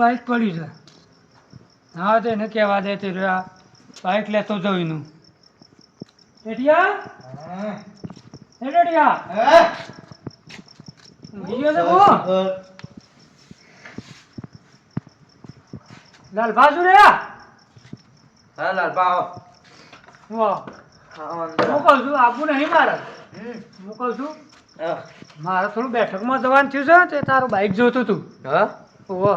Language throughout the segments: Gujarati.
બાઈક પડ્યું છે. હા તો એને કહેવા દે તે આ બાઈક લેતો જવું એનું. રેડિયા એ રેડિયા ગયો છે બો લાલ બાજુ રે. હા લાલબા વાહ હું કહું છું આપું નહીં મારે. હું કહું છું મારે થોડું બેઠકમાં જવાનું થયું છે તે તારું બાઈક જોતું હતું. હા ઓહો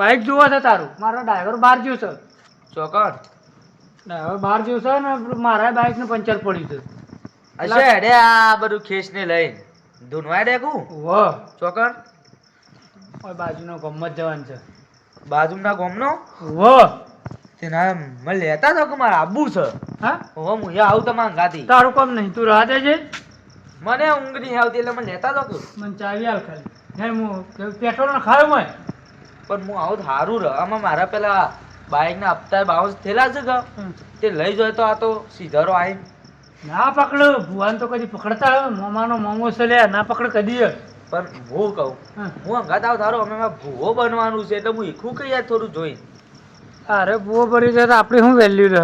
બાઈક જોવા છે તારું. મારો ડ્રાઈવર બહાર ગયો છે. ચોકડ ડ્રાઈવર બહાર ગયો છે ને મારા બાઈકને પંચર પડ્યું છે. અશે હેડે આ બધું ખેસ ને લઈને ધૂનવાય દેખું ઓહો ચોકડ ઓય બાજુનો ગમત જવાનું છે. બાજુના ગામનો ઓહો તેના મને લેતા તો કે મારે આબુ છે. હા ઓહો હું અહીંયા આવું તમારા ગાતી તારું કામ નહીં તું રાહ દેજે. મને ઊંઘ નહીં આવતી એટલે મને લેતા તો કે મને ચાવી હાલ ખાલી હે હું પેટ્રોલ ને ખાયો મય પણ હું આવું સારું રહ આમાં મારા પેલા બાઇકના હપ્તા બાઉન્સ થયેલા છે કે તે લઈ જાય તો આ તો સીધારો આવી ના પકડ ભુવાન તો કદી પકડતા હોય મોમાનો મોમો છે લે ના પકડ કદી. પણ હું કહું હું અંગાત આવ ધારો અમે ભૂવો બનવાનું છે એટલે હું ઈખું કે યાર થોડું જોઈ. અરે ભૂવો ભરી જાય તો આપણી શું વેલ્યુ રહે.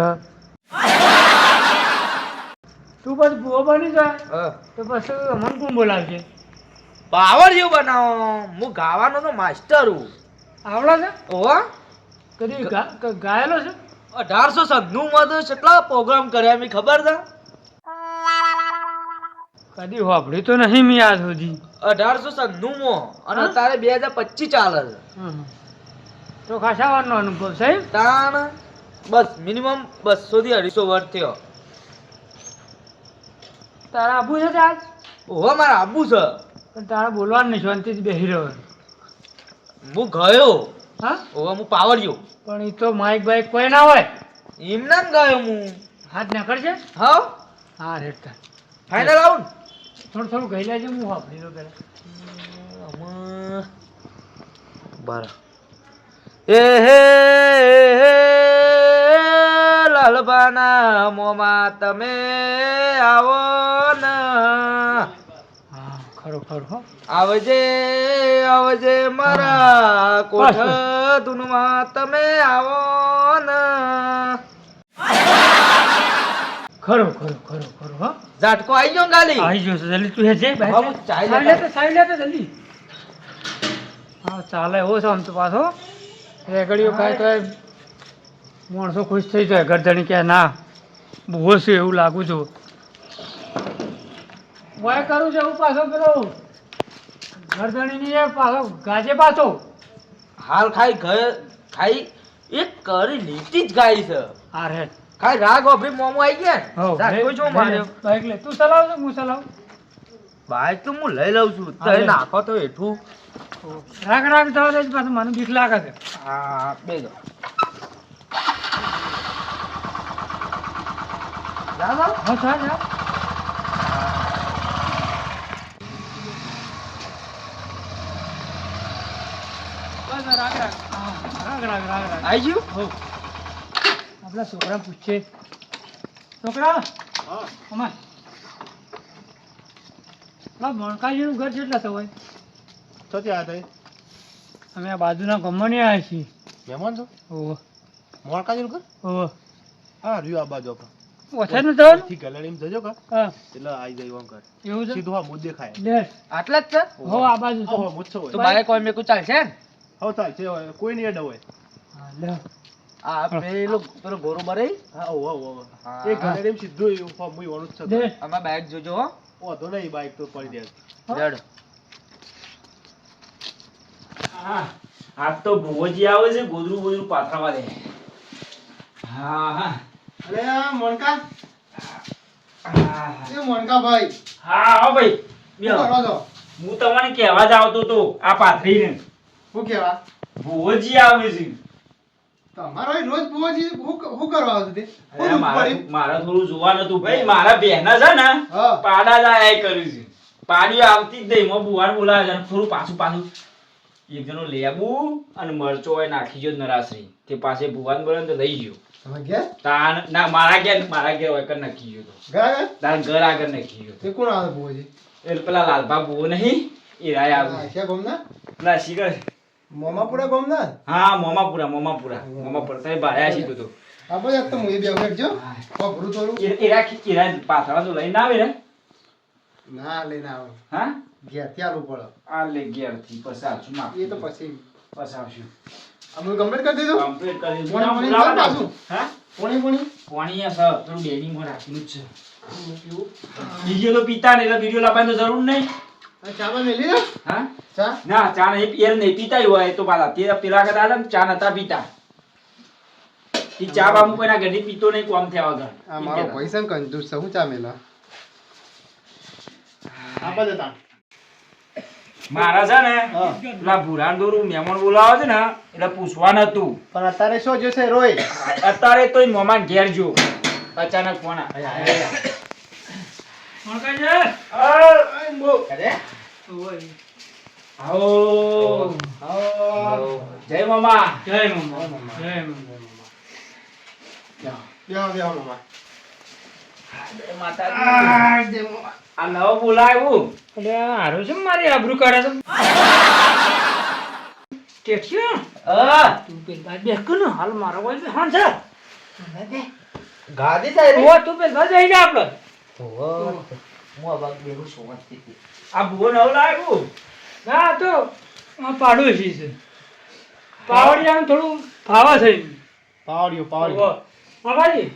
તું પછી ભૂવો બની જાય તો પછી અમને કોણ બોલાવશે. પાવર જેવું બનાવો હું ગાવાનો તો માસ્ટર હું. આવડે છે ઓહો કદી ગાયેલો છે. 1896 માં તો કેટલા પ્રોગ્રામ કર્યા મેં ખબર છે. કદી હોભળી તો નહીં મેં આજ સુધી. 1896 માં અને અત્યારે 2025 ચાલે છે. તો ખાસા વારનો અનુભવ છે. તાણ બસ મિનિમમ 200 થી 250 વર્ષ થયો. તારા આબુ છે આજ. ઓહો મારે આબુ છે પણ તારા બોલવાનું નહીં શાંતિથી બેસી રહ્યો. હું ગયો હા ઓહો હું પાવડ્યો પણ એ તો માઇક બાઈક કોઈ ના હોય. એમના જ ગયો હું. હાથ નીકળશે. હા હા રેડતા ફાઇનલ આવું ને થોડું થોડું ગઈ લેજે હું વાપરી લો પેલા. બરાબર એ હે લાલબાના મોમાં તમે આવો ને. હા ખરો ખરો હો આવજે આવજે મારા કોઠ ધૂનમાં તમે આવો ને. ખરો ખરો ખરો ખરો હો ઝાટકો આવી ગયો ને ગાલી આવી ગયો છે જલ્દી તું હે જઈ હા, હું ચાય લેતા સાઈ લેતો જલ્દી. હા ચાલે એવો છે આમ તો પાછો રેગડીઓ ખાય તો માણસો ખુશ થઈ જાય. ગરદણી કે ના બહુ છે એવું લાગુ છું. વાય કરું છે એવું પાછો પેલો ગરદણીની એ પાછો ગાજે પાછો. હાલ ખાઈ ખાઈ એક કરી લીટી જ ગાઈ છે. હા રે ખાઈ રાગ ઓભરી મોમો આવી ગયા ને. ઝાટકો જો માર્યો. બાઈક લે તું ચલાવ હું ચલાવું. બાઈક તો હું લઈ લઉં છું તો નાખો તો હેઠું. રાગ રાગ થવા દે પાછું મને બીક લાગે છે. હા બે દો હા સર જા બસ રાગ રાગ રાગ રાગ રાગ રાગ આવી ગયું. હો આપણા છોકરા પૂછે છોકરા અમાર મણકાજીનું ઘર કેટલા તો હોય. તો ત્યાં હતા અમે આ બાજુના ગામમાં નહીં આવ્યા છીએ. મહેમાન છો ઓહો મોણકાજી ઘર ઓહો હા રહ્યું આ બાજુ આપણે ઓછા ન જવાનું. થી ગલેડીમાં જજો કા હા એટલે આવી જાય એમ કર એવું છે સીધું આ મુદ્દે ખાય લે આટલા જ છે. હો આ બાજુ તો હો મુચ્છો તો હોય બાઈક કોઈ મેકું ચાલશે ને. હો ચાલ છે કોઈ નહીં અડે હોય હા લે આ પેલો પેલો ગોરો બરે હા ઓ ઓ હા. એ ગલેડીમાં સીધું એવું ફોર્મ મુઈ ઓનું જ છે લે આમાં બાઈક જોજો હો. વાંધો નહીં બાઈક તો પડી દે જડ આ તો ભુવોજી આવે છે ગોદરું ગોદરું પાથરવા દે. હા હા અરે આ મોણકા હા એ મોણકા ભાઈ હા આવો ભાઈ શું કરો છો હું તમને કહેવા જ આવતો તો આ પાથરીને શું કેવા ભુવોજી આવે છે. તમારો રોજ બુવાજી હું કરવા આવતું તે અરે મારે થોડું જોવાનું હતું ભાઈ. મારા બહેના છે ને હા. પાડા જાય કર્યું છે. પાડીઓ આવતી જ નહીં. માં બુવાને બોલાવે છે થોડું પાછું પાછું એક જણો લેબુ અને મરચો હોય નાખી ગયો નરાસરી તે પાસે ભુવાન બોલે તો લઈ ગયો. તમે ગયા તાન ના મારા ઘેર હોય કર નાખી ગયો તો ગયા તાર ઘર આગળ નાખી ગયો તો. તે કોણ આવે બુવાજી એટલે પેલા લાલભા બહુ નહીં એ રાય આવે આશા ગોમના ના શીખર મોમાપુરા ગામ ના હા મોમાપુરા તમે ભાડ્યા છે તું તો આ બધા તો મુઈ બેવ હેડજો કોભરું થોડું એરા પાથરા તો લઈને આવે ને ના લઈને આવો હા ઘેર થી આલું પડે આ લે ઘેર થી પસાવશું માં એ તો પછી પસાવશું અમે કમ્પ્લીટ કરી દીધું કમ્પ્લીટ કરી પોણી પોણી બોલાવો કર પાછું. હા પોણી પોણી પાણી આ સર થોડું ડેરીમાં રાખેલું જ છે બીજો તો પીતા નહીં એટલે બીજો લાવવાની તો જરૂર નહીં ચામાં મેલી દો હા ચા ના ચા નહીં પિયર નહીં પીતા હોય તો પાછા તે પેલા કરતા હતા ને ચા નતા પીતા ઈ ચા બામુ કોઈના ઘરની પીતો નહીં કોમ થયા વગર આ મારો પૈસા કંજૂસ છે હું ચા મેલા આપા દેતા મારા છે ને હા. પેલા ભૂરાન દોરું મહેમાન બોલાવે છે ને એટલે પૂછવાનું હતું પણ અત્યારે શું જે છે રોય અત્યારે તો મોમાન ઘેર જો અચાનક ફોન કોણ કહે છે આવો આવો જય મામા જય મમ્મા જય મમ્મા બેહો બેહો મામા આ નવો બોલાવ્યું એટલે આ હારું છે ને મારી આબરૂ કાઢે છે ટેક્સી તું પેલ બાદ બેસ કે ને હાલ મારો કોઈ બી હાન છે ગાદી થાય ઓ તું પેલ બાદ જઈ જા આપણે હું આ બાગ બેહું સોમતથી આ ભૂવો નવું લાવ્યું ના તો આ પાડોશી છે પાવડિયાનું થોડું ફાવા થઈ પાવડિયો મામાજી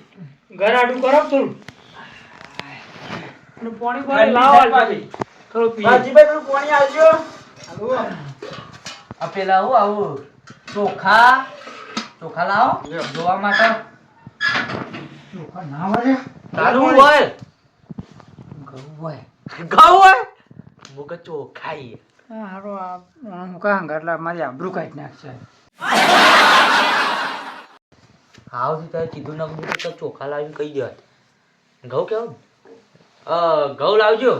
ઘર આડું કરો થોડું અને પાણી પાણી ઠંડી લાવો થાય પાછી. થોડું પીએ રાજીભાઈ પેલું પાણી આવજો આ પેલા હું આવું ચોખા લાવો જોવા માટે ના વળે તારું હોય ઘઉં હોય મુક ચોખા ઈ હારો આ હું કાં એટલે મારી આબરૂ કાઢી નાખશે હાવ થી તારે કીધું ના કીધું તો ચોખા લાવીને કહી દેવાય ઘઉં કેવું ઘઉં લાવજો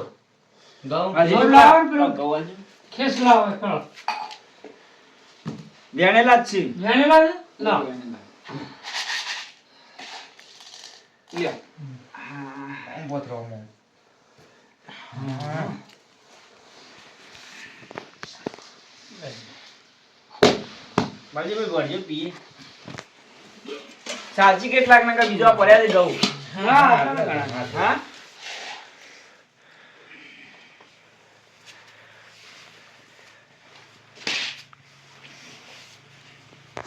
ઘઉં ઘઉં લાવો ને પેલું. ઘઉં આવજો. ખેસ લાવો કરો વેણેલા જ છે જાણે લાવે લાવ લ્યો. ઉભો થયો હું રાજીભાઈ ભરજો પીએ સાચી કેટલાક ના બીજો આ પડ્યા છે ઘઉં હા હા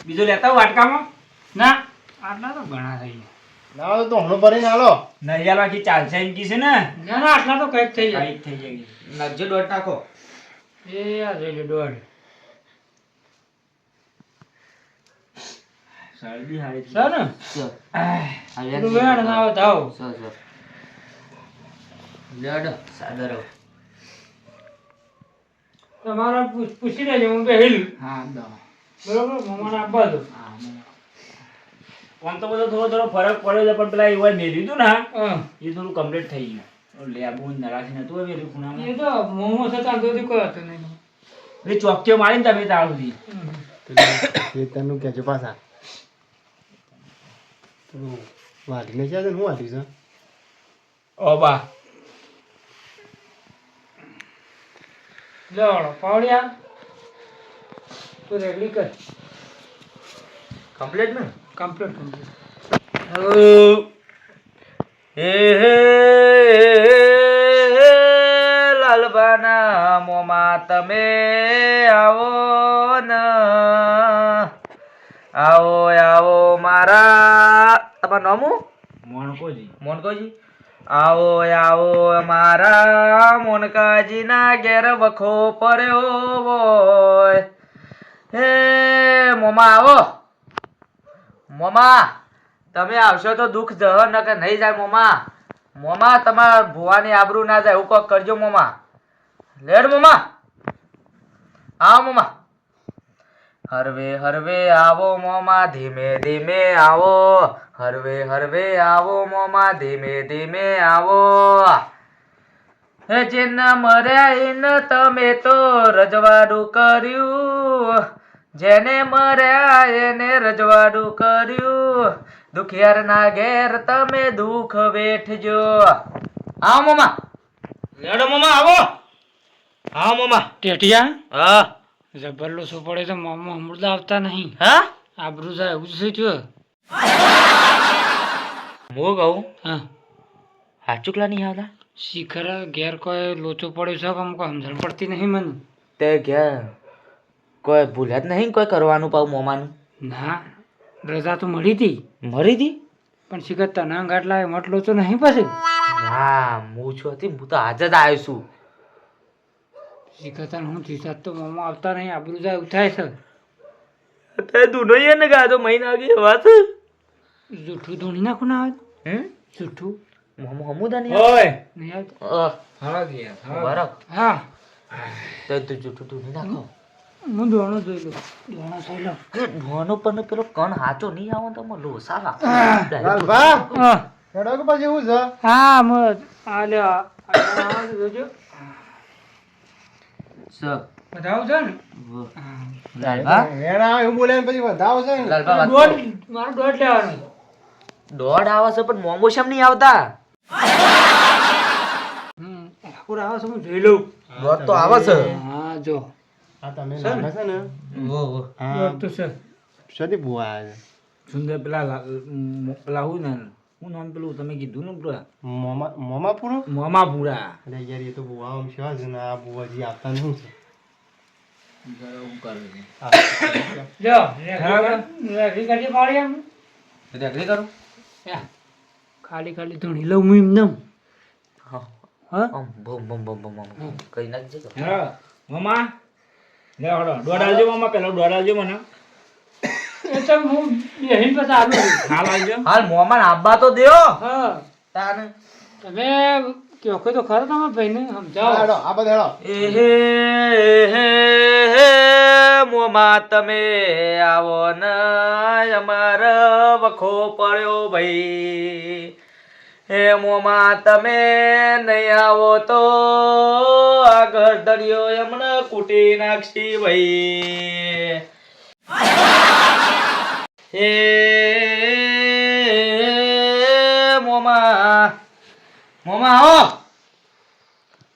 બીજો લેતા આવું વાટકામાં ના આટલા તો ઘણા થઈ ગયા ના તો હમણાં ભરીને હાલો નરિયાલ વાકી ચાલશે એમ કી છે ને ના ના આટલા તો કંઈક થઈ જાય કઈક થઈ જાય નજો દોઢ નાખો એ આ જોઈ લે દોઢ શરદી હારી સર ને પેલું વેણ ના આવે તો આવો સાદર તમારે પૂછી લેજો હું બેહીલ હા દો બરોબર મમ્માને આપવા દો આમ તો બધો થોડો ફરક પડ્યો છે પણ પેલા એવા મેળ્યું હતું ને હા એ થોડું કમ્પ્લીટ થઈ ગયું લેબુ નરાશી નતું હવે મેળ્યું ખૂણામાં એ તો મોમો થતા દોધી કોઈ હતું નહીં એ ચોકીઓ મારીને તમે તાળ સુધી એ તને કહેજો પાછા વાઢીને છે હું વાઢી છે ઓબા લેવાડો પાવડિયા તું રેગલી કર કમ્પ્લીટ ને કમ્પ્લીટ કમ્પ્લીટ લાલબાના મોમાં તમે આવો ન આવો આવો મારા તમારું નામું મોણકોજી મોનકોજી આવો આવો મારા મોનકાજી ના ઘેર વખો પડ્યો હોય હે મોમાં આવો મોમાં તમે આવશો તો દુઃખ જહ ન કે નહીં જાય મોમાં મોમાં તમારા ભુવાની આબરૂ ના જાય એવું કોક કરજો મોમાં લેડ મોમાં આવો મોમાં હરવે હરવે આવો મોમાં ધીમે ધીમે આવો હરવે હરવે આવો મોમાં ધીમે ધીમે આવો હે જેન મર્યા એન તમે તો રજવાડું કર્યું જેને મર્યા એને રજવાડું કર્યું દુખિયાર ના ઘેર તમે દુઃખ વેઠજો આવો મોમાં લેડો મોમાં આવો આવો મોમાં ટેટિયા હા જબર લોસો પડે તો મોમાં અમૃત આવતા નહીં. હા આબરૂ જાય એવું શું થયું? હું કહું હા હાચુકલા નહીં આવતા શિખર ઘેર કોઈ લોચો પડ્યો છે કે અમુક સમજણ પડતી નહીં મને. તે ઘેર કોઈ ભૂલ્યા જ નહીં કોઈ કરવાનું પાવ મોમાનું ના રજા તો મળી હતી મરી હતી પણ શિખર તને અંગાટ લાવે મટ લોચો નહીં પછી. હા હું છું હતી હું તો આજે જ આવ્યો છું શિખર તને હું થયું તો મોમાં આવતા નહીં આબરૂ જાય એવું થાય છે. તે દૂધો ને ગાધો મહિના આગી વાત જૂઠું ધોણી નાખું ના આવે હમ જૂઠું મોમો હમુદા નહીં ઓય નહીં આવતું. હા ગયા બરાબર હા તો તું જૂઠું ધૂની નાખો હું દોણો જોઈ લઉં દોણો જોઈ લઉં. ભોનો પર પેલો કણ હાચો નહીં આવે તો મને લોસા લાલભા હા હેડો કે પછી શું છે હા મત આ લે આ જોજો બતાવું છે ને. લાલબા વેણા એવું બોલે ને પછી વધાવો છે ને લાલબા વાત દોઢ કરો. મારું દોઢ લેવાનું. દોડ આવે છે પણ મોમો શેમ નહીં આવતા ઠાકોર આવે છે હું જોઈ લઉં. દોડ તો આવે છે હા જો આ તમે નાના છે ને દોઢ તો છે. સદી બુઆ આવ્યા સુંદર પેલા પેલા હું ને હું નામ પેલું તમે કીધું ને પેલા છે મોમા પૂરો મોમાપુરા અરે યાર એ તો બુઆ આમ છે જ ને આ બુઆજી આપતા નહીં છે હું કરે છે જો રેગી કરી પાડી એમ. રેગડી કરું યા, ખાલી ખાલી ધણી લઉં હું એમને એમ. હા હા આમ બમ બમ બમ બમ બમ કઈ નાખજે તો. હા મામા લે હડો દોડ આલજો મામા પેલો દોડ આલજો મને એ તો હું બેહીન પછી આલું છું. હાલ આલજો હાલ મોમાં આબા તો દેવો હા તાને તમે કહો કે તો ખરો તમે ભાઈને સમજાવો. હેડો આ બધા હેડો હે મોમાં તમે આવો ને અમાર વખો પડ્યો ભાઈ હે મોમાં તમે નહીં આવો તો આગળ દરિયો એમને કૂટી નાખશી ભાઈ હે મોમાં મોમાં આવો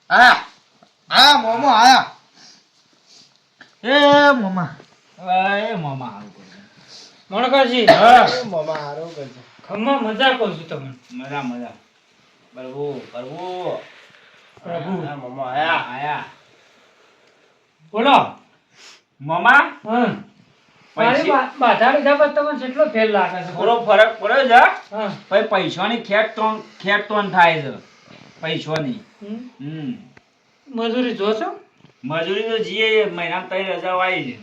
આયા મોમો આયા એ મોમા એ મામા હારું કરજો મણકાજી મોમા હારો કરજો ખમ્મા મજા કહું છું તમને. મજા મજા પ્રભુ પ્રભુ પ્રભુ આ મોમા આયા આયા બોલો. મામા હા મારી બાધા લીધા પછી તમને કેટલો ફેર લાગે છે. થોડો ફરક પડે છે હા પછી પૈસાની ખેટ તો થાય છે પૈસાની હમ. મજૂરી જોશો મજૂરી તો જીએ મહિનામાં 3 રજા આવી છે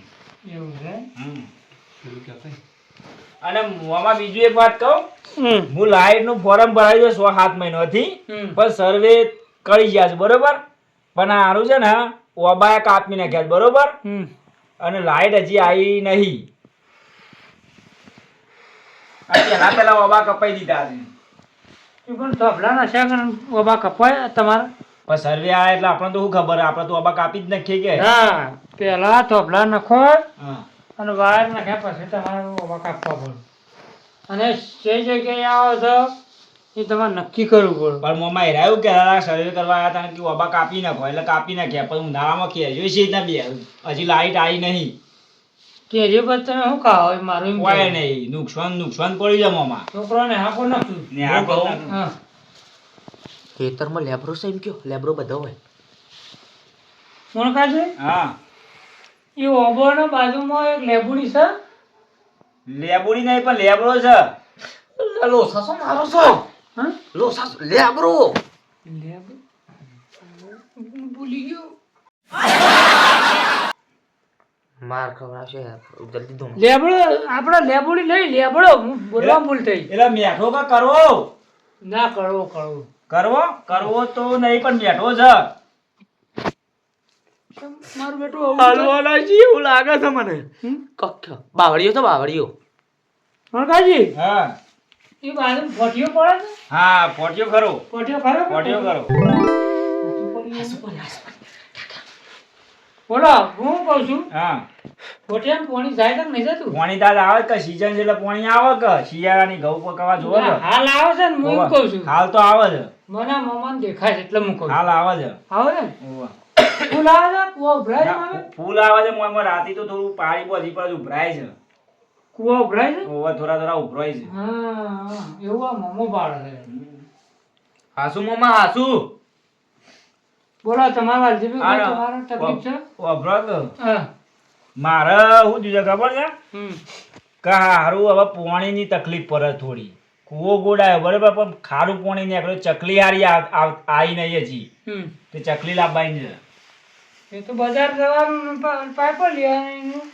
એવું છે. અને મામા બીજું એક વાત કહું હમ હું લાઈટ નું ફોર્મ ભરાયું છે 6-7 મહિનાથી પણ સર્વે કરી ગયા છે બરોબર પણ આ હારું છે ને ઓબાએ કાપી નાખ્યા છે, બરોબર હમ અને લાઈટ હજી આવી નહીં આ પેલા ઓબા કપાઈ દીધા છે એ પણ તબલાના છે કે ઓબા કપાય તમારા. પણ સર્વે આ એટલે આપણે તો શું ખબર આપણે તો ઓબા કાપી જ નાખીએ કે હા પેલા તબલા નખો હા અને વાયર નાખ્યા પછી તમારે ઓબા કાપવા પડે અને જે જગ્યાએ આવો છો એ તમારે નક્કી કરવું પડે. પણ મોમાં હેરાયું કે સર્વે કરવા આવ્યા હતા કે ઓબા કાપી નાખો એટલે કાપી નાખ્યા પણ ઉનાળામાં ખેંચ્યું છે રીતના બે હજી લાઈટ આવી નહીં કેરી પર તમે શું ખાઓ એ મારું એમ કોઈ કહેવું. નહીં નુકસાન પડી જાય મોમાં છોકરાને હાકો નાખું. ને આ કહું હા ખેતરમાં લેબરો છે એમ કયો લેબરો બધો હોય મણકાજી હા એ ઓબોના બાજુમાં એક લેબુડી છે. લેબુડી નહીં પણ લેબરો છે લોસા શું મારો છો હા લોસા લેબરો લેબુ ભૂલી ગયો. માર ખવડાવશે જલ્દી ધૂમ લેબડો આપણે લેબુડી નહીં લેબડો હું બોલવા ભૂલ થઈ. એટલે મેઠો કા કરવો ના કરવો કરવો કરવો તો નહીં પણ મેઠો છે મારું બેટું આવું છે. હાલવાના છે એવું લાગે છે મને હમ? કખ્યો બાવળીઓ તો બાવળીઓ મણકાજી હા એ બાજુ ફોટીઓ પડે છે. હા ફોટ્યો ખરો ફોટીઓ ખરો કે? ફોટ્યો ખરો બોલો હું કહું છું હા ફોટીયામાં પાણી જાય તો નહીં જતું. પાણી દાદ આવે કે સીઝન છે એટલે પાણી આવે કે શિયાળાની ઘઉં પકવા જોવે કે હાલ આવે છે ને હું એમ કહું છું હાલ તો આવે છે મને મમાન દેખાય છે એટલે હું કહું છું. હાલ આવે છે આવે ને ઓવા. ફૂલ આવે છે કુવા ઉભરાય છે મારે ફૂલ આવે છે મોંમાં રાતી તો થોડું પાણી પહોંચી પર ઉભરાય છે કુવા ઉભરાય છે ઓવા થોડા થોડા ઉભરાય છે હા એવું આ મોમો પાડે છે હાસુ મોમા હાસુ બોલો તમારા વાલજીભાઈ તમારે તકલીફ છે ઉભરાય હા મારે શું થયું છે ખબર છે કે હારું હવે પાણીની તકલીફ પડે થોડી કૂવો ગોડાયો બરાબર પણ ખારું પાણી નીકળ્યું ચકલી હારી આવી નહીં હજી તે ચકલી લાવવાની છે એ તો બજાર જવાનું પાઇપ લેવાનું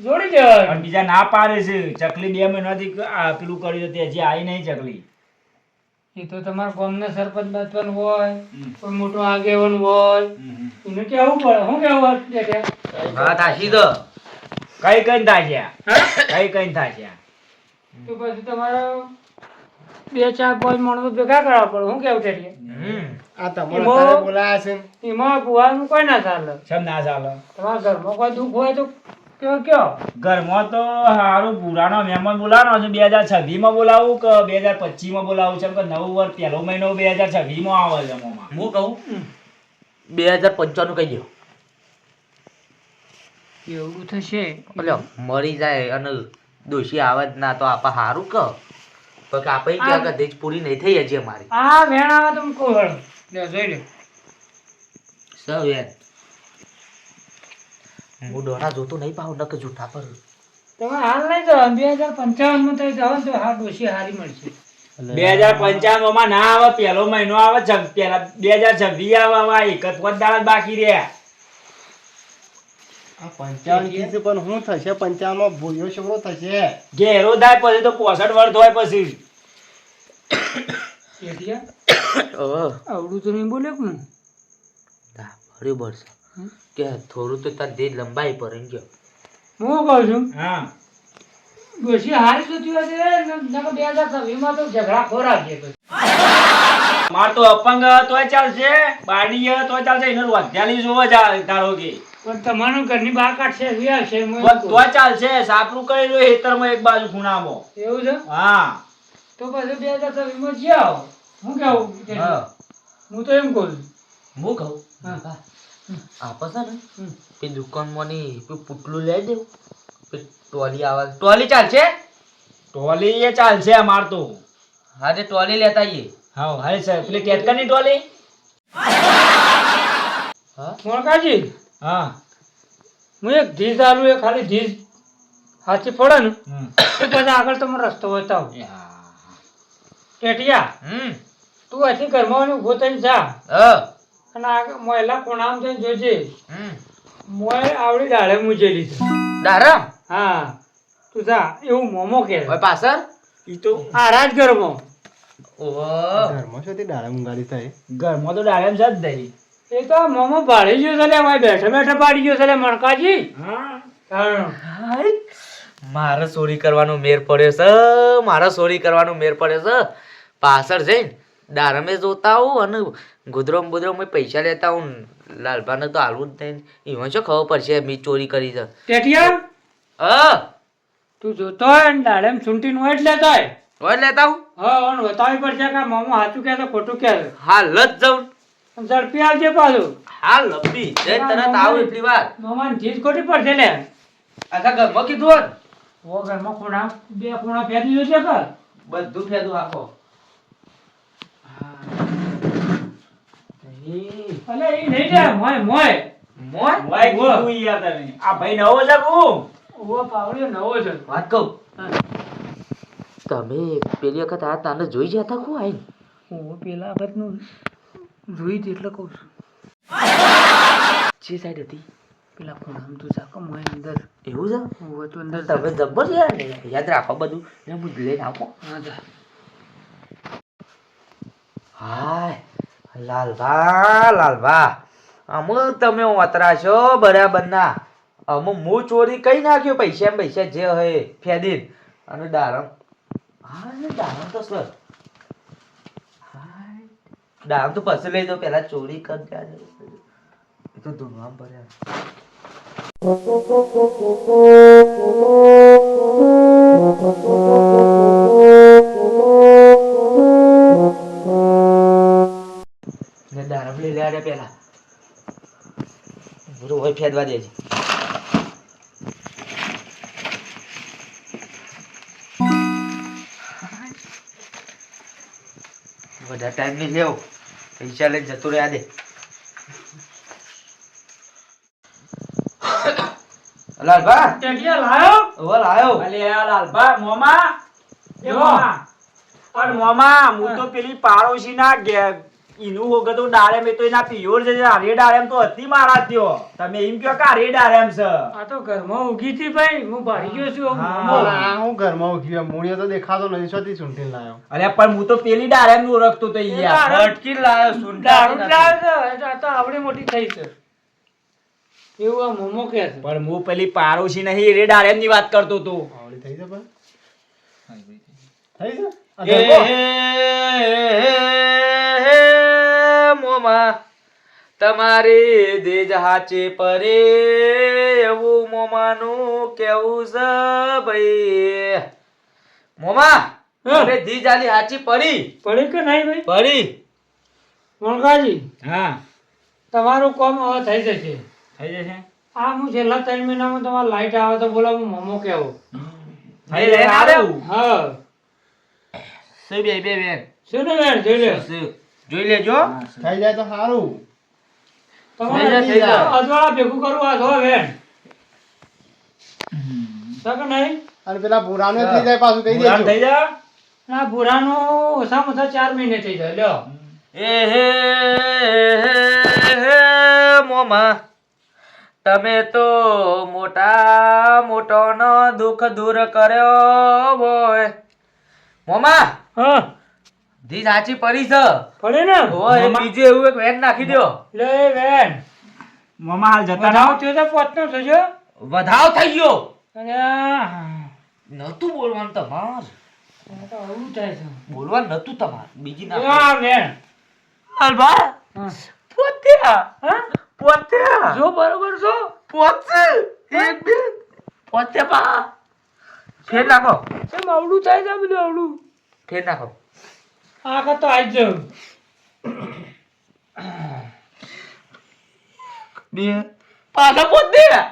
જોડી દેવાનું પણ બીજા ના પાડે છે ચકલી 2 મહિનાથી પેલું કર્યું તે હજી આવી નહીં ચકલી એ તો તમારા ગામના સરપંચ બચપન હોય કોઈ મોટો આગેવાન હોય એને કેવું પડે શું કેવું વાત હાસી તો કઈ કઈ થાય છે કઈ થાય છે તો પછી તમારે 2-4-5 માણસો ભેગા કરવા પડે શું કેવું છે આ તમારા ઘરે બોલાયા છે ને. એમાં કુવાનું કોઈ ના ચાલે સમ ના ચાલે તમારા ઘરમાં કોઈ દુઃખ હોય તો કયો ઘરમાં તો હારું પુરાનો મહેમાન બોલાવાનો છે 2026 માં બોલાવું કે 2025 માં બોલાવું છે કે 9 વર્ષ પહેલો મહિનો 2026 માં આવે છે મોમાં હું કહું 2095 કહી દો એવું થશે બોલો મરી જાય અને દોષી આવે જ ના તો આપા હારું કહો કે આપણે ક્યાં કદી જ પૂરી નહીં થઈ હજી અમારી આ વેણ આવે તો કહું હળ લે જોઈ લે સૌ યાર હું ડોરા જોતો નહીં પાઉં નક જૂઠા પર તમે હાલ નહીં જાઓ 2055 માં તો જાઓ તો હા ડોશી હારી મળશે 2055 માં ના આવે પહેલો મહિનો આવે પેલા 2026 આવે એક જ દાડા બાકી રહ્યા આ 55 કીધું પણ શું થશે 55 માં ભૂયો છોકરો થશે ઘેરો થાય પછી તો 65 વર્ષ હોય પછી શેઠિયા આવડું તો નહીં બોલે કોણ બરોબર છે કે થોડું તો તાર દેહ લંબાઈ પર ગયો હું કહું છું હા ડોશી હારી જતી હોય છે નકર 2026 માં તો ઝઘડા ખોરાક છે માર તો અપંગ તોય ચાલશે બાડી તોય ચાલશે એને વધ્યાલી જોવા ધારો કે પણ તમારું ઘરની બહાર કાઢશે વ્યા છે તોય ચાલશે સાપરું કરી લો હેતરમાં એક બાજુ ખૂણામાં એવું છે હા તો પછી 2026 માં જાઓ હું કેવું હા હું તો એમ કહું હું કહું હા આપા છે ને તે દુકાનમાંની પેલું પુટલું લઈ દેવું ટોલી આવે ટોલી ચાલશે ટોલી એ ચાલશે અમાર તો હા તે ટોલી લેતા આવીએ હા હાય સર પેલી કેતકરની ટોલી હા મોણકાજી હા હું એક ધીજ આલું એ ખાલી ધીજ હાથી પડે ને તો પછી આગળ તમે રસ્તો બતાવો ટેટિયા તું અહીંથી ઘરમાં ઉભો થઈને જા હા અને આગળ મોયલા કોણામાં જઈને જોજે હમ મોય આવડી ડાળે મૂજેલી છે દારમ હા તું જા એવું મોમો કે ઓય પાછળ ઈ તો આ રાજગરમાં ઓહો ઘરમાં શું તે ડાળા મુંગારી થાય ઘરમાં તો ડાયમ જ દઈ એ તો મોમો પાડી ગયો છે લે ભાઈ બેઠા બેઠા પાડી ગયો છે લે મણકાજી હા કારણ મારે ચોરી કરવાનો મેર પડ્યો છે મારે ચોરી કરવાનો મેર પડ્યો છે પાછળ જઈને દારમે જોતા આવું અને ગુદરોમ બુદરોમ પૈસા લેતા આવું લાલભાને તો હાલવું જ નહીં એમાં શું ખબર પડશે મેં ચોરી કરી છે ટેટિયા તું જોતો હોય ને ડાળેમ ચૂંટીને હોય જ લેતો હોય હોય લેતા આવું હા અને બતાવી પડશે કે મોમો સાચું કહે તો ખોટું કહે છે હાલ જ જાઉં અને ઝડપી આવજે પાછું હાલ લંબી જઈને તરત આવું એટલી વાર મોમાની ચીજ ખોટી પડશે લે આખા ઘરમાં કીધું ઓ ઘરમાં ખૂણા 2 ખૂણા ફેરી દીધો છે કર બધું ફેદું આખો અલે એ નહીં લે મોય મોય મોય વાય કીધું ઈ આ તને આ ભાઈ નવો છે હું ઓ પાવડિયો નવો છે વાત કહું તમે પેલી વખત આ તાને જોઈ જતા કો આઈ ઓ પેલા વખતનું જોઈ હતી એટલે કહું છું જે સાઈડ હતી પેલા ખૂણામાં તું જાકો મોય અંદર એવું છે ઓ તો અંદર તમે જબર યાર ને યાદ રાખો બધું ને હું લઈને આવો હા જા હાય લાલભા અમુક તમે ઓતરા છો બરાબર ના અમુક હું ચોરી કઈ નાખ્યો પૈસા જે હોય ફેદીન અને દારમ હા દારમ તો સર દારમ તો પછી લઈ દો પેલા ચોરી કર એ તો ધૂનવામ ભર્યા દારમ લઈ લે પેલા ગુરુ હોય ફેદવા દેજે. બધા ટાઈમ નહીં લેવો, પૈસા લઈને જતો રહ્યા દે. લાલભા ટેટિયા લાયો ઓવર આયો. અલે આ લાલભા મોમા એ મોમા પણ મોમા હું તો પેલી પાડોશીના ઈનું હોગતો ડાળે મેં તો એના પિયોર છે હારે ડાળેમ તો હતી મારા ત્યો તમે એમ કયો કે હારે ડાળેમ છે આ તો ઘરમાં ઊગી હતી ભાઈ હું ભારી ગયો છું હા. મોમો. આ હું ઘરમાં ઉઠ્યો મૂળિયો તો દેખાતો નથી છોથી ચૂંટીને લાયો અરે પણ હું તો પેલી ડાળેમ નું ઓળખતો તો યાર અટકી લાયો દારૂ સુંટા લાવ્યો છે એટલે આ તો આવડી મોટી થઈ છે એવું આ મોમો કે છે પણ હું પેલી પાડોશી નહીં રે ડાળેમ ની વાત કરતો તો આવડી થઈ છે પણ થઈ છે આ એ ઘરમાં? મોમા તમારી દેજ હાચે પરે એવું મોમાનું કેવું છે ભાઈ. મોમા અરે દીજ આલી હાચી પડી પડી કે નહીં ભાઈ પડી. મણકાજી હા તમારું કામ હવે થઈ જશે. થઈ જશે આ હું છેલ્લા 3 મહિનામાં તમારે લાઈટ આવે તો બોલો હું મોમો કેવો. થઈ જશે સારું. હા શું બે બેન શું ને બેન જોઈ લે શું? જોઈ લેજો. થઈ જાય તો સારું. તમારે થઈ જાય. અજવાળા ભેગું કરવું આ જો બેન સક નહીં અને પેલા પુરાનો થઈ જાય પાછું કહી પુરાણ થઈ દેજો. જા ના ભૂરાનું ઓછામાં ઓછા 4 મહિને થઈ જાય લ્યો. મોમા તમે તો મોટાનો દુઃખ દૂર કર્યો હોય. મોમા હા ધી સાચી પડી છે. પડે ને ઓય મોમા. બીજું એવું એક વેન નાખી દો. લે બેન મોમા હાલ જતા વધાવ રહો. થયો તો પોતનો થજો વધાવ થઈ ગયો. અને આ નતું બોલવાનું તમાર, તો આવું થાય છે બોલવાનું નતું તમાર. બીજી ના આ બેન અલબા હા પોત્યા હા પોત્યા જો બરોબર છો પોતે એક બે પોત્યા પા ફેર નાખો કેમ આવડું થાય છે આ બધું આવડું ફેર નાખો. આ કા તો આજ જાઉં બે પાછા પોત્યા.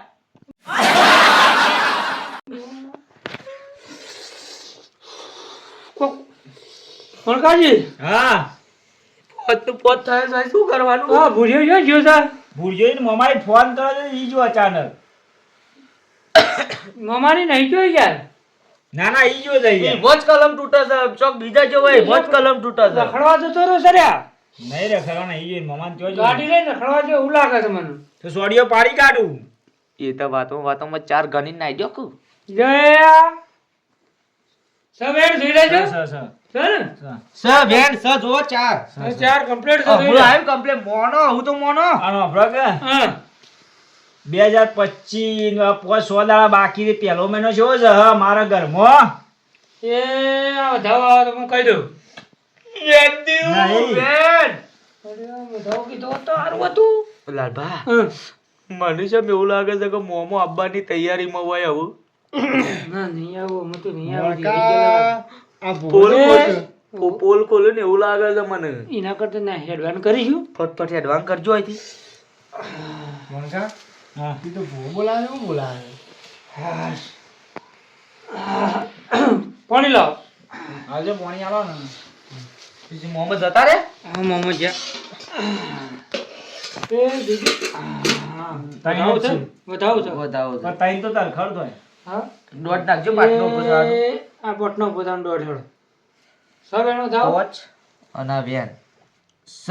મણકાજી હા પોત થાય તો શું કરવાનું? હા ભૂર્યો જો ગયો છે ભૂલ જોઈને મમાએ ફોન કર્યો તો ઈ જો અચાનક મમાની નહીં જોઈ યાર ના ના ઈ જો જઈએ મોજ કલમ તૂટે છે. ચોક બીજા જો હોય મોજ કલમ તૂટે છે. રખડવા જતો રહ્યો સર્યા નહીં રે ખરા ના ઈ જોઈને મમાને જોજો ગાડી લઈને રખડવા જો એવું લાગે છે મને તો સોડિયો પાડી કાઢું એ તો વાતોમાં 4 ગણી નાઈ દો કુ. જય સવેર જોઈ લેજો સ સર સ બેન સ જો 4 ચાર કમ્પ્લીટ છે હું જોઈ લે. આમ કમ્પ્લેટ મોનો હું તો મોનો. આનો આપણો કે હા 2025 પોચ 100 દાડા બાકી છે. પહેલો મહિનો જેવો છે હા મારા ઘરમાં એ આ વધાવ આવે તો હું કહી દઉં નહીં. બેન અરે આ વધાવ કીધું તો સારું હતું લાલભા હા. મને છે એવું લાગે છે કે મોમો આવવાની તૈયારીમાં હોય આવું. ના નહીં આવું હું તો નહીં આવું મણકા, આ પોલ ભૂલ ખોલ પોલ ખોલે ને એવું લાગે છે મને. એના કરતા ના હેડવાન કરીશું ફટફટ એડવાન્સ કરજો અહીંથી. મણકા, હા ઈ તો ભૂ બોલાવે હું બોલાવે પાણી લાવ આવજો પાણી આલો ને બીજી મોમો જતા રે. હા મોમો જ્યાં એ દીદી વધાવ છે વધાવ છે વધાવો છે. પણ તાઈ તો તાર ખર તો હા દોઢ નાખજો પાટનો બધાનો. એ આ પટનો પોતાનો દોઢ હેડો સબ એનો થાવ વોચ અને આ બેન સ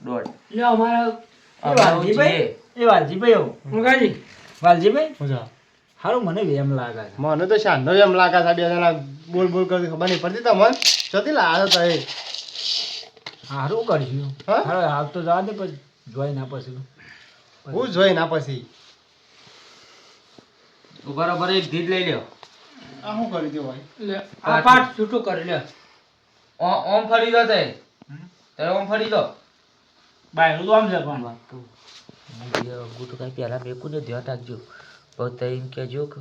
દોઢ. લે અમારા એ વાલજીભાઈ એ વાલજીભાઈ આવો. મુગાજી વાલજીભાઈ મજા હારું મને એમ લાગે છે મને તો શાંતો એમ લાગે છે. બે જણા બોલ બોલ કરતી ખબર નહીં પડતી તમને જતી લાગે તો એ હારું કરશું હા? હારું હાલ તો જવા દે પછી જોઈ ના પછી હું જોઈ ના પછી બરાબર એક ધીજ લઈ લ્યો. આ શું કરી દે ભાઈ લે આ પાટ છૂટું કરી લે ઓમ ફરી દો તે ઓમ ફરી દો. બાયરું તો આમ છે પણ વાત કહું હું તો કાંઈ પહેલાં મેકું ને ધ્યાન રાખજો. પછી એમ કહેજો કે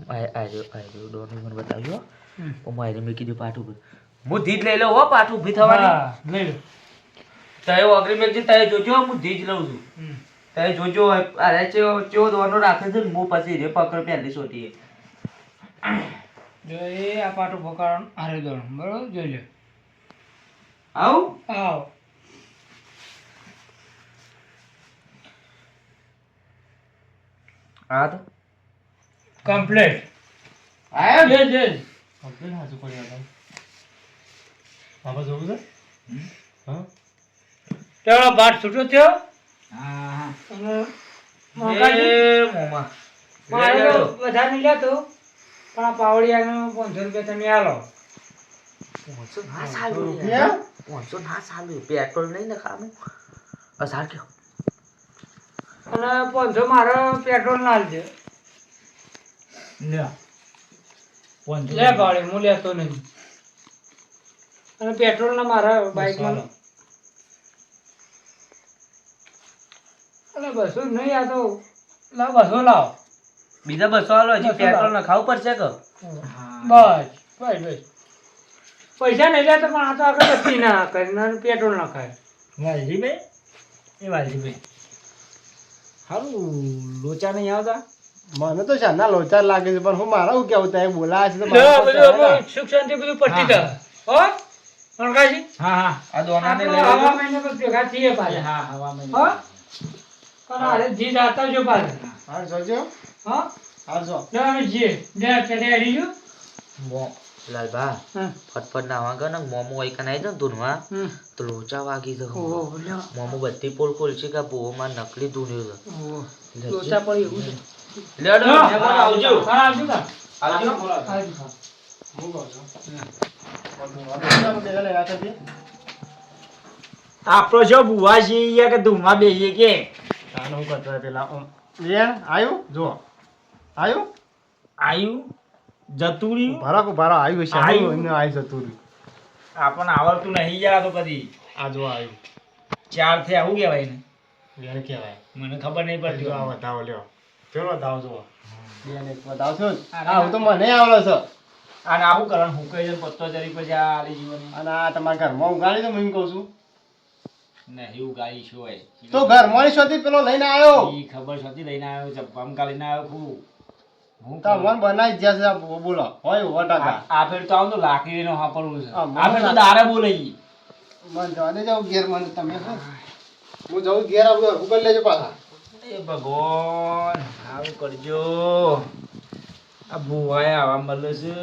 આર્યો ડોનું મને બતાવજો. હું મારે મેં કીધું પાઠું હું ધીજ લઈ લઉં હો પાઠું ઊભી થવાની. હા, લઈ લો તય ઓગરી મેલજી તય જોજો હું ધીજ લઉં છું તય જોજો અરે ચો દોનો રાખે છે ને હું પછી રે પકડ પહેલી સોટી જો એ આ પાટો ફકાણ હારે દોણ બરોબર જોઈ લે આવ આવ હા તો કમ્પ્લીટ આયા જે જે કમ્પ્લીટ હાજુ પડી હતા આમાં જોવું છે હા તેનો બાટ છૂટો થયો હા અને મોંઘાજી એ મોમા મારે તો વધારે નહીં લેતો પણ આ પાવડિયાનો 500 રૂપિયા તમે આલો 500 ના સાલું રૂપિયા 500 ના સાલું પેટ્રોલ નહીં ને ખાનું 1000 કયો અને 500 મારો પેટ્રોલ ના આલજે લે લે ભાડે હું લેતો નહીં અને પેટ્રોલ ના મારા બાઇકમાં અરે 200 નહીં આ તો લાવ 200 લાવ બીજા 200 આલો હજી પેટ્રોલ ના ખાવું પડશે કે બસ પૈસા નહીં લેતો પણ આ તો આગળ બધી ના કરીને પેટ્રોલ ના ખાય વાલજીભાઈ એ વાલજીભાઈ હારું લોચા નહીં આવતા મને તો શાના લોચાર લાગે છે પણ હું મારા હું કેવું ત્યાં બોલાવે છે તો લો, મારા પર બધું ચાલે. સુખ શાંતિ બધું પટી જાય હો મણકાજી હા હા આ દોનાને આપણે લઈ હવા લેજો મહિને પર ભેગા થઈએ પાછા હા હવા મહિને હો પણ અરે જી જાતા જો પાછા હાલ જોજો હો હાલ જો જો અમે જીએ લે પેટે આવી ગયું મો લાલબા હા ફટફટ નાવા ગયો ને મોમો એક નાઈ દો ધૂનવા હમ તો લોચા વાગી દો ઓહો લ્યો મોમો બધી પોલ પોલ છે કે બોમાં નકલી ધૂન્યું ઓહો છે લોચા પડી એવું છે લેડો હા, મેં આવજો હા આવજો તા આવજો આવજો હા. હું કહું છું આપણે પેલા લઈ રાખે છે આપણો છો બુવા છીએ કે ધૂમા બેહીએ કે તાનો હું કરતો હોય પેલા યાર આવ્યું જો આવ્યું આયુ જતું રહ્યું ભારા આવ્યું છે આવ્યું. એમને આવી જતું રહ્યું આપણને આવડતું નહીં યાર તો કદી આ જો આવ્યું ચાર થી આવું કહેવાય ને યાર કહેવાય મને ખબર નહીં પડતી જો આ બતાવો લ્યો ચલો બતાવો જો બેન એક બતાવશો ને? હા હું તો મને આવડે છે અને આવું કરવાનું હું કહી દઉં પત્તો જરી પછી આ આલી જીવન અને આ તમારા ઘરમાં ઉગાડી તો હું એમ કહું છું નહીં ઉગાડી શું હોય તો ઘરમાં શોધી પેલો લઈને આવ્યો ઈ ખબર છતી લઈને આવ્યો છે પમકા લઈને આવ્યો ખૂબ હું તો મન બનાવી જ્યાં છે આ બોલો હોય 100%. આ ફેર તો આવું તો લાકડીનો વાપરવું છે હા, આ ફેર તો દારે બોલાઈ મન જવા દે જાઓ ઘેર મને તમે શું? હું જાઉં ઘેર આવું ઉગલ લેજો પાછા એ ભગવાન આવું કરજો આ ભુવાએ આવા મળે છે